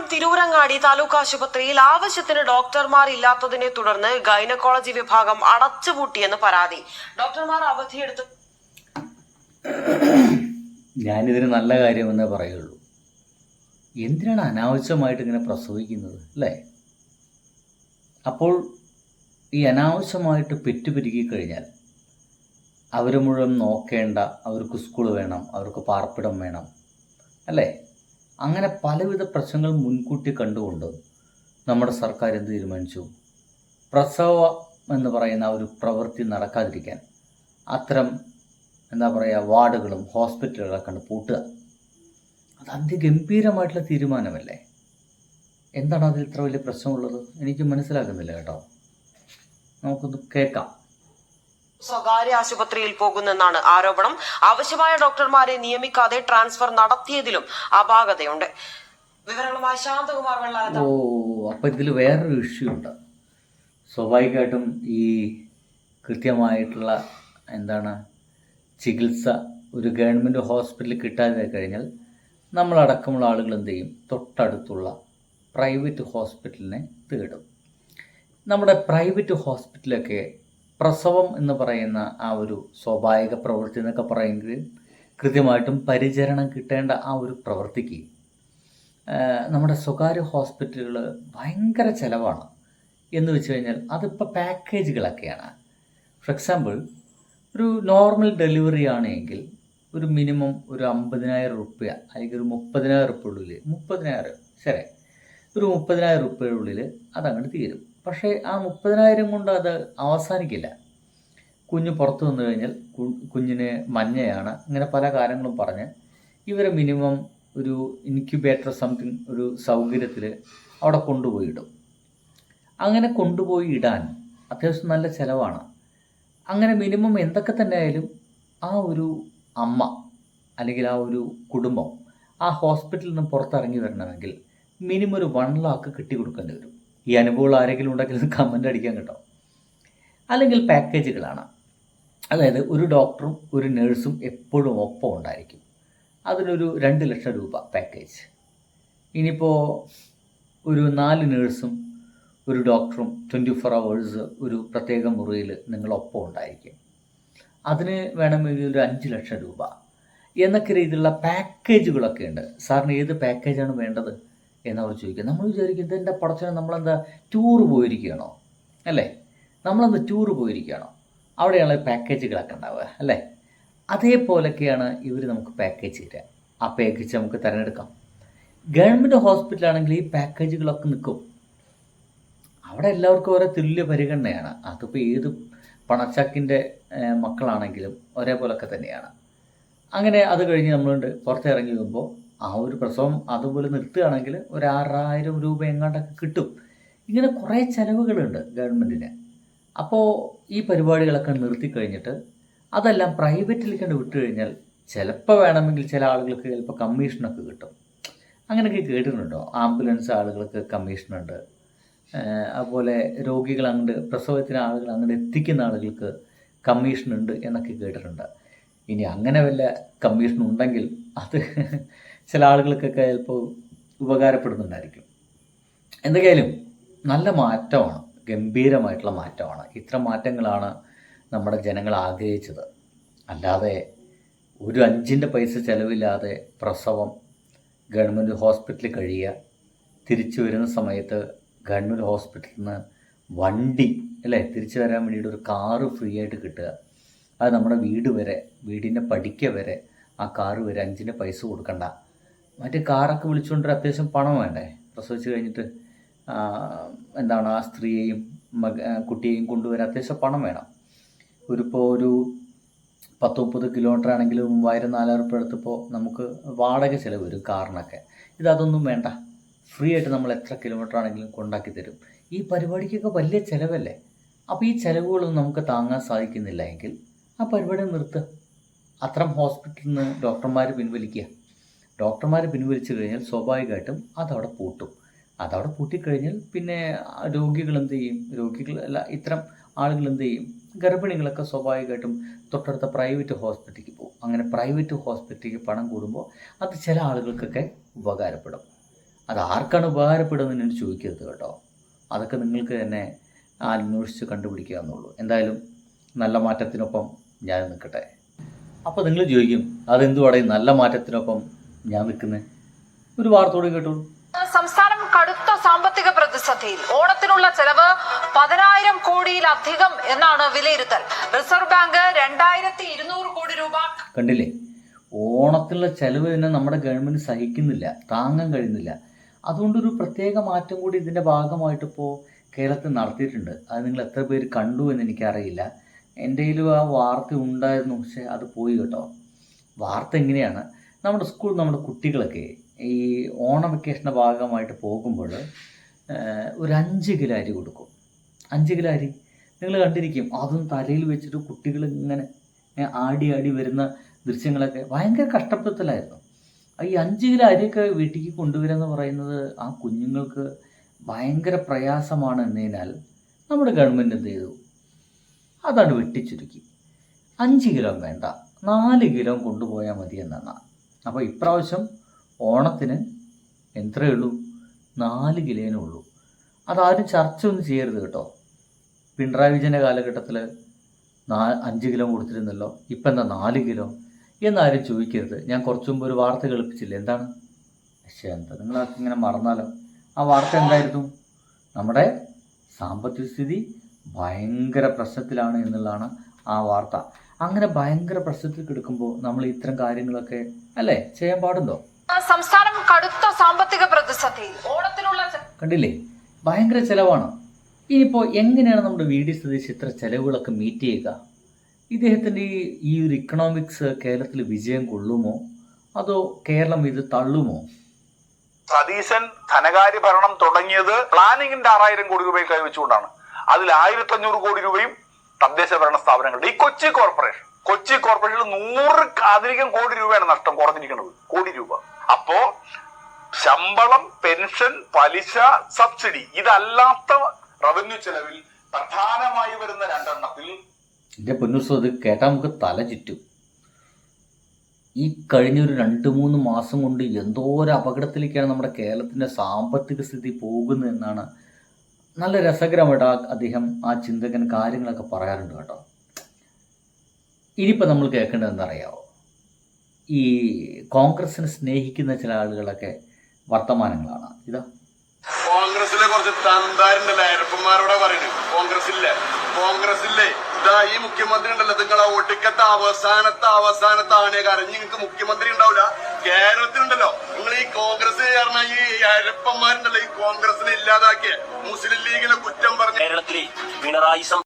എറണാകുളം തിരൂരങ്ങാടി താലൂക്ക് ആശുപത്രിയിൽ ആവശ്യത്തിന് ഡോക്ടർമാർ ഇല്ലാത്തതിനെ തുടർന്ന് ഗൈനക്കോളജി വിഭാഗം അടച്ചുപൂട്ടിയെന്ന് പരാതി. ഡോക്ടർമാർ അവധിയെടുത്ത് ഞാനിതിന് നല്ല കാര്യമെന്നേ പറയുള്ളൂ. എന്തിനാണ് അനാവശ്യമായിട്ട് ഇങ്ങനെ പ്രസവിക്കുന്നത് അല്ലേ? അപ്പോൾ ഈ അനാവശ്യമായിട്ട് പെറ്റുപിരുക്കി കഴിഞ്ഞാൽ അവർ മുഴുവൻ നോക്കേണ്ട, അവർക്ക് സ്കൂൾ വേണം, അവർക്ക് പാർപ്പിടം വേണം അല്ലേ? അങ്ങനെ പലവിധ പ്രശ്നങ്ങൾ മുൻകൂട്ടി കണ്ടുകൊണ്ട് നമ്മുടെ സർക്കാർ എന്ത് തീരുമാനിച്ചു? പ്രസവം എന്ന് പറയുന്ന ഒരു പ്രവൃത്തി നടക്കാതിരിക്കാൻ അത്തരം വാർഡുകളും ഹോസ്പിറ്റലുകളൊക്കെ കണ്ട് പൂട്ടുക. അത് അതിഗംഭീരമായിട്ടുള്ള തീരുമാനമല്ലേ? എന്താണ് അതിൽ ഇത്ര വലിയ പ്രശ്നമുള്ളത്? എനിക്ക് മനസ്സിലാക്കുന്നില്ല കേട്ടോ. നമുക്കൊന്ന് കേൾക്കാം. സ്വകാര്യ ആശുപത്രിയിൽ പോകുന്നെന്നാണ് ആരോപണം. ആവശ്യമായ ഡോക്ടർമാരെ നിയമിക്കാതെ ട്രാൻസ്ഫർ നടത്തിയതിലും അപാകതയുണ്ട്. വിവരങ്ങളുമായി ശാന്തകുമാർ വെള്ളാരത്ത്. അപ്പൊ ഇതിൽ വേറൊരു ഇഷ്യൂ ഉണ്ട്. സ്വാഭാവികമായിട്ടും ഈ കൃത്യമായിട്ടുള്ള ചികിത്സ ഒരു ഗവൺമെൻറ് ഹോസ്പിറ്റലിൽ കിട്ടാതെ കഴിഞ്ഞാൽ നമ്മളടക്കമുള്ള ആളുകൾ എന്ത് ചെയ്യും? തൊട്ടടുത്തുള്ള പ്രൈവറ്റ് ഹോസ്പിറ്റലിനെ തേടും. നമ്മുടെ പ്രൈവറ്റ് ഹോസ്പിറ്റലൊക്കെ പ്രസവം എന്ന് പറയുന്ന ആ ഒരു സ്വാഭാവിക പ്രവൃത്തി എന്നൊക്കെ പറയുമെങ്കിൽ കൃത്യമായിട്ടും പരിചരണം കിട്ടേണ്ട ആ ഒരു പ്രവൃത്തിക്ക് നമ്മുടെ സ്വകാര്യ ഹോസ്പിറ്റലുകൾ ഭയങ്കര ചിലവാണ്. എന്ന് വെച്ച് കഴിഞ്ഞാൽ അതിപ്പോൾ പാക്കേജുകളൊക്കെയാണ്. ഫോർ എക്സാമ്പിൾ, ഒരു നോർമൽ ഡെലിവറി ആണെങ്കിൽ ഒരു മിനിമം ഒരു 50,000 റുപ്യ അല്ലെങ്കിൽ ഒരു 30,000 റുപ്യയുള്ളിൽ ഒരു 30,000 റുപ്യയുള്ളിൽ അതങ്ങോട്ട് തീരും. പക്ഷേ ആ 30,000 കൊണ്ട് അത് അവസാനിക്കില്ല. കുഞ്ഞ് പുറത്തു വന്നു കഴിഞ്ഞാൽ കുഞ്ഞിന് മഞ്ഞയാണ്, ഇങ്ങനെ പല കാര്യങ്ങളും പറഞ്ഞ് ഇവരെ മിനിമം ഒരു ഇൻക്യുബേറ്റർ സംതിങ് ഒരു സൗകര്യത്തിൽ അവിടെ കൊണ്ടുപോയി ഇടും. അങ്ങനെ കൊണ്ടുപോയി ഇടാൻ അത്യാവശ്യം നല്ല ചിലവാണ്. അങ്ങനെ മിനിമം എന്തൊക്കെ തന്നെ ആയാലും ആ ഒരു അമ്മ അല്ലെങ്കിൽ ആ ഒരു കുടുംബം ആ ഹോസ്പിറ്റലിൽ നിന്ന് പുറത്തിറങ്ങി വരണമെങ്കിൽ മിനിമം ഒരു 1 lakh കിട്ടി കൊടുക്കേണ്ടി വരും. ഈ അനുഭവങ്ങൾ ആരെങ്കിലും ഉണ്ടെങ്കിൽ കമൻ്റ് അടിക്കാൻ കേട്ടോ. അല്ലെങ്കിൽ പാക്കേജുകളാണ്. അതായത് ഒരു ഡോക്ടറും ഒരു നേഴ്സും എപ്പോഴും ഒപ്പം ഉണ്ടായിരിക്കും. അതിനൊരു 2 ലക്ഷം രൂപ പാക്കേജ്. ഇനിയിപ്പോൾ ഒരു 4 നേഴ്സും ഒരു ഡോക്ടറും 24 hours ഒരു പ്രത്യേക മുറിയിൽ നിങ്ങളൊപ്പം ഉണ്ടായിരിക്കും. അതിന് വേണമെങ്കിൽ ഒരു 5 ലക്ഷം രൂപ എന്നൊക്കെ രീതിയിലുള്ള പാക്കേജുകളൊക്കെ ഉണ്ട്. സാറിന് ഏത് പാക്കേജാണ് വേണ്ടത് എന്നവർ ചോദിക്കുക. നമ്മൾ വിചാരിക്കും ഇതെൻ്റെ പടച്ചവനെ നമ്മളെന്താ ടൂറ് പോയിരിക്കുകയാണോ അല്ലേ? നമ്മളെന്താ ടൂറ് പോയിരിക്കുകയാണോ? അവിടെയാണ് പാക്കേജുകളൊക്കെ ഉണ്ടാവുക അല്ലേ? അതേപോലൊക്കെയാണ് ഇവർ നമുക്ക് പാക്കേജ് തരിക. ആ പാക്കേജ് നമുക്ക് തിരഞ്ഞെടുക്കാം. ഗവൺമെൻറ് ഹോസ്പിറ്റലാണെങ്കിൽ ഈ പാക്കേജുകളൊക്കെ നിൽക്കും. അവിടെ എല്ലാവർക്കും ഓരോ തുല്യ പരിഗണനയാണ്. അതിപ്പോൾ ഏത് പണച്ചാക്കിൻ്റെ മക്കളാണെങ്കിലും ഒരേപോലൊക്കെ തന്നെയാണ്. അങ്ങനെ അത് കഴിഞ്ഞ് നമ്മളുണ്ട് പുറത്തിറങ്ങി വരുമ്പോൾ ആ ഒരു പ്രസവം അതുപോലെ നിർത്തുകയാണെങ്കിൽ ഒരു 6,000 രൂപ എങ്ങാണ്ടൊക്കെ കിട്ടും. ഇങ്ങനെ കുറേ ചിലവുകളുണ്ട് ഗവൺമെൻറ്റിന്. അപ്പോൾ ഈ പരിപാടികളൊക്കെ നിർത്തിക്കഴിഞ്ഞിട്ട് അതെല്ലാം പ്രൈവറ്റിലേക്ക് വിട്ടു കഴിഞ്ഞാൽ ചിലപ്പോൾ വേണമെങ്കിൽ ചില ആളുകൾക്ക് ചിലപ്പോൾ കമ്മീഷനൊക്കെ കിട്ടും. അങ്ങനെയൊക്കെ കേട്ടിട്ടുണ്ടോ? ആംബുലൻസ് ആളുകൾക്ക് കമ്മീഷനുണ്ട്. അതുപോലെ രോഗികൾ അങ്ങോട്ട് പ്രസവത്തിന് ആളുകൾ അങ്ങോട്ട് എത്തിക്കുന്ന ആളുകൾക്ക് കമ്മീഷനുണ്ട് എന്നൊക്കെ കേട്ടിട്ടുണ്ട്. ഇനി അങ്ങനെ വല്ല കമ്മീഷൻ ഉണ്ടെങ്കിൽ അത് ചില ആളുകൾക്കൊക്കെ ചിലപ്പോൾ ഉപകാരപ്പെടുന്നുണ്ടായിരിക്കും. എന്തൊക്കെയായാലും നല്ല മാറ്റമാണ്, ഗംഭീരമായിട്ടുള്ള മാറ്റമാണ്. ഇത്തരം മാറ്റങ്ങളാണ് നമ്മുടെ ജനങ്ങൾ ആഗ്രഹിച്ചത്. അല്ലാതെ ഒരു 5 പൈസ ചിലവില്ലാതെ പ്രസവം ഗവൺമെൻറ് ഹോസ്പിറ്റലിൽ കഴിയുക, തിരിച്ചു വരുന്ന സമയത്ത് ഗവൺമെൻറ് ഹോസ്പിറ്റലിൽ നിന്ന് വണ്ടി അല്ലേ തിരിച്ചു വരാൻ വേണ്ടിയിട്ട് ഒരു കാറ് ഫ്രീ ആയിട്ട് കിട്ടുക. അത് നമ്മുടെ വീടിൻ്റെ പടിക്ക വരെ ആ കാറ് വരെ 5 പൈസ കൊടുക്കണ്ട. മറ്റേ കാറൊക്കെ വിളിച്ചുകൊണ്ടൊരു അത്യാവശ്യം പണം വേണ്ടേ? പ്രസവിച്ച് കഴിഞ്ഞിട്ട് ആ സ്ത്രീയെയും കുട്ടിയെയും കൊണ്ടുവരാൻ അത്യാവശ്യം പണം വേണം. ഒരു 10-30 കിലോമീറ്റർ ആണെങ്കിൽ 3,000-4,000 റുപ്യ എടുത്തപ്പോൾ നമുക്ക് വാടക ചിലവ് വരും കാറിനൊക്കെ. ഇതൊന്നും വേണ്ട, ഫ്രീ ആയിട്ട് നമ്മൾ എത്ര കിലോമീറ്റർ ആണെങ്കിലും കൊണ്ടാക്കി തരും. ഈ പരിപാടിക്കൊക്കെ വലിയ ചിലവല്ലേ? അപ്പോൾ ഈ ചിലവുകളൊന്നും നമുക്ക് താങ്ങാൻ സാധിക്കുന്നില്ല എങ്കിൽ ആ പരിപാടി നിർത്തുക. അത്തരം ഹോസ്പിറ്റലിൽ നിന്ന് ഡോക്ടർമാർ പിൻവലിക്കുക. ഡോക്ടർമാർ പിൻവലിച്ചു കഴിഞ്ഞാൽ സ്വാഭാവികമായിട്ടും അതവിടെ പൂട്ടും. അതവിടെ പൂട്ടിക്കഴിഞ്ഞാൽ പിന്നെ രോഗികൾ എന്ത് ചെയ്യും? ഇത്തരം ആളുകൾ എന്ത് ചെയ്യും? ഗർഭിണികളൊക്കെ സ്വാഭാവികമായിട്ടും തൊട്ടടുത്ത പ്രൈവറ്റ് ഹോസ്പിറ്റലിലേക്ക് പോകും. അങ്ങനെ പ്രൈവറ്റ് ഹോസ്പിറ്റലിലേക്ക് പണം കൂടുമ്പോൾ അത് ചില ആളുകൾക്കൊക്കെ ഉപകാരപ്പെടും. അത് ആർക്കാണ് ഉപകാരപ്പെടുന്നതെന്ന് എന്നോട് ചോദിക്കരുത് കേട്ടോ. അതൊക്കെ നിങ്ങൾക്ക് തന്നെ അന്വേഷിച്ച് കണ്ടുപിടിക്കുക എന്നുള്ളൂ. എന്തായാലും നല്ല മാറ്റത്തിനൊപ്പം ഞാൻ നിൽക്കട്ടെ. അപ്പോൾ നിങ്ങൾ ചോദിക്കും, അതെന്തുവാടെ നല്ല മാറ്റത്തിനൊപ്പം ഞാൻ നിൽക്കുന്നത്? ഒരു വാർത്തയോടെ കേട്ടോളൂ. സംസ്ഥാനം കടുത്ത സാമ്പത്തിക പ്രതിസന്ധിയിൽ. ഓണത്തിനുള്ള ചെലവ് 10,000 കോടിയിലധികം എന്നാണ് വിലയിരുത്തൽ. റിസർവ് ബാങ്ക് 2,200 കോടി രൂപ. കണ്ടില്ലേ, ഓണത്തിനുള്ള ചെലവ് തന്നെ നമ്മുടെ ഗവൺമെൻറ് സഹിക്കുന്നില്ല, താങ്ങാൻ കഴിയുന്നില്ല. അതുകൊണ്ടൊരു പ്രത്യേക മാറ്റം കൂടി ഇതിൻ്റെ ഭാഗമായിട്ട് ഇപ്പോൾ കേരളത്തിൽ നടത്തിയിട്ടുണ്ട്. അത് നിങ്ങൾ എത്ര പേര് കണ്ടു എന്ന് എനിക്കറിയില്ല. എൻ്റെ കയ്യിലും ആ വാർത്ത ഉണ്ടായിരുന്നു, പക്ഷേ അത് പോയി കേട്ടോ. വാർത്ത എങ്ങനെയാണ്, നമ്മുടെ കുട്ടികളൊക്കെ ഈ ഓണം വെക്കേഷൻ്റെ ഭാഗമായിട്ട് പോകുമ്പോൾ ഒരു 5 കിലോ അരി കൊടുക്കും. 5 കിലോ അരി നിങ്ങൾ കണ്ടിരിക്കും. അതും തലയിൽ വെച്ചിട്ട് കുട്ടികൾ ഇങ്ങനെ ആടി വരുന്ന ദൃശ്യങ്ങളൊക്കെ ഭയങ്കര കഷ്ടപ്പെടലായിരുന്നു. ഈ 5 കിലോ അരിയൊക്കെ വീട്ടിലേക്ക് കൊണ്ടുവരിക എന്ന് പറയുന്നത് ആ കുഞ്ഞുങ്ങൾക്ക് ഭയങ്കര പ്രയാസമാണ് എന്നതിനാൽ നമ്മുടെ ഗവൺമെൻറ് എന്ത് ചെയ്തു, അതാണ് വെട്ടിച്ചുരുക്കി. 5 കിലോ വേണ്ട, 4 കിലോ കൊണ്ടുപോയാൽ മതി എന്നാണ്. അപ്പോൾ ഇപ്രാവശ്യം ഓണത്തിന് എത്രയേ ഉള്ളൂ, 4 കിലോനേ ഉള്ളൂ. അതാരും ചർച്ച ഒന്നും ചെയ്യരുത് കേട്ടോ. പിണറായി വിജയൻ്റെ കാലഘട്ടത്തിൽ 5 കിലോ കൊടുത്തിരുന്നല്ലോ, ഇപ്പം എന്താ 4 കിലോ എന്നാരും ചോദിക്കരുത്. ഞാൻ കുറച്ചു മുമ്പ് ഒരു വാർത്ത കേൾപ്പിച്ചില്ല, എന്താണ്? പക്ഷേ എന്താ നിങ്ങളൊക്കെ ഇങ്ങനെ മറന്നാലോ? ആ വാർത്ത എന്തായിരുന്നു? നമ്മുടെ സാമ്പത്തിക സ്ഥിതി ഭയങ്കര പ്രശ്നത്തിലാണ് എന്നുള്ളതാണ് ആ വാർത്ത. അങ്ങനെ ഭയങ്കര പ്രശ്നത്തിൽ കിടക്കുമ്പോൾ നമ്മൾ ഇത്തരം കാര്യങ്ങളൊക്കെ അല്ലേ ചെയ്യാൻ പാടുണ്ടോ? സംസ്ഥാനം കടുത്ത സാമ്പത്തിക പ്രതിസന്ധിയിൽ. ഓണത്തിനുള്ള കണ്ടില്ലേ, ഭയങ്കര ചിലവാണ്. ഇനിയിപ്പോൾ എങ്ങനെയാണ് നമ്മുടെ VD സതീശ് ഇത്ര ചിലവുകളൊക്കെ മീറ്റ് ചെയ്യുക? ഇദ്ദേഹത്തിൻ്റെ ഈ ഒരു ഇക്കണോമിക്സ് കേരളത്തിൽ വിജയം കൊള്ളുമോ, അതോ കേരളം ഇത് തള്ളുമോ? സതീശൻ ധനകാര്യ ഭരണം തുടങ്ങിയത് പ്ലാനിങ്ങിന്റെ 6,000 കോടി രൂപയിൽ കൈവച്ചുകൊണ്ടാണ്. അതിൽ 1,500 കോടി രൂപയും തദ്ദേശ ഭരണ സ്ഥാപനങ്ങളുടെ. ഈ കൊച്ചി കോർപ്പറേഷനിൽ 100 കോടി രൂപയാണ് നഷ്ടം കുറഞ്ഞിരിക്കുന്നത്, കോടി രൂപ. അപ്പോ ശമ്പളം, പെൻഷൻ, പലിശ, സബ്സിഡി ഇതല്ലാത്ത റവന്യൂ ചെലവിൽ പ്രധാനമായി വരുന്ന 2 എണ്ണത്തിൽ എൻ്റെ പൊന്നുസോ, ഇത് കേട്ടാൽ നമുക്ക് തല ചുറ്റും. ഈ കഴിഞ്ഞൊരു 2-3 മാസം കൊണ്ട് എന്തോ ഒരു അപകടത്തിലേക്കാണ് നമ്മുടെ കേരളത്തിൻ്റെ സാമ്പത്തിക സ്ഥിതി പോകുന്നത് എന്നാണ് നല്ല രസകരമായിട്ട് അദ്ദേഹം ആ ചിന്തകൻ കാര്യങ്ങളൊക്കെ പറയാറുണ്ട് കേട്ടോ. ഇനിയിപ്പോൾ നമ്മൾ കേൾക്കേണ്ടത് എന്താണെന്നറിയാമോ? ഈ കോൺഗ്രസിനെ സ്നേഹിക്കുന്ന ചില ആളുകളൊക്കെ വർത്തമാനങ്ങളാണ്. ഇതാ കോൺഗ്രസിലെ കുറച്ച് തന്താരുണ്ടല്ലോ, അയരപ്പന്മാരോടെ പറയുന്നത്. കോൺഗ്രസില്ലേ ഇതാ ഈ മുഖ്യമന്ത്രി ഉണ്ടല്ലോ, നിങ്ങളെ ഒടുക്കത്തെ അവസാനത്തെ ആണേകാരം. നിങ്ങൾക്ക് മുഖ്യമന്ത്രി ഉണ്ടാവില്ല കേരളത്തിലുണ്ടല്ലോ. നിങ്ങൾ ഈ കോൺഗ്രസ് ചേർന്ന ഈ അയരപ്പന്മാരുണ്ടല്ലോ, ഈ കോൺഗ്രസിനെ ഇല്ലാതാക്കിയ മുസ്ലിം ലീഗിനെ കുറ്റം പറഞ്ഞ കേരളത്തിലെ പിണറായി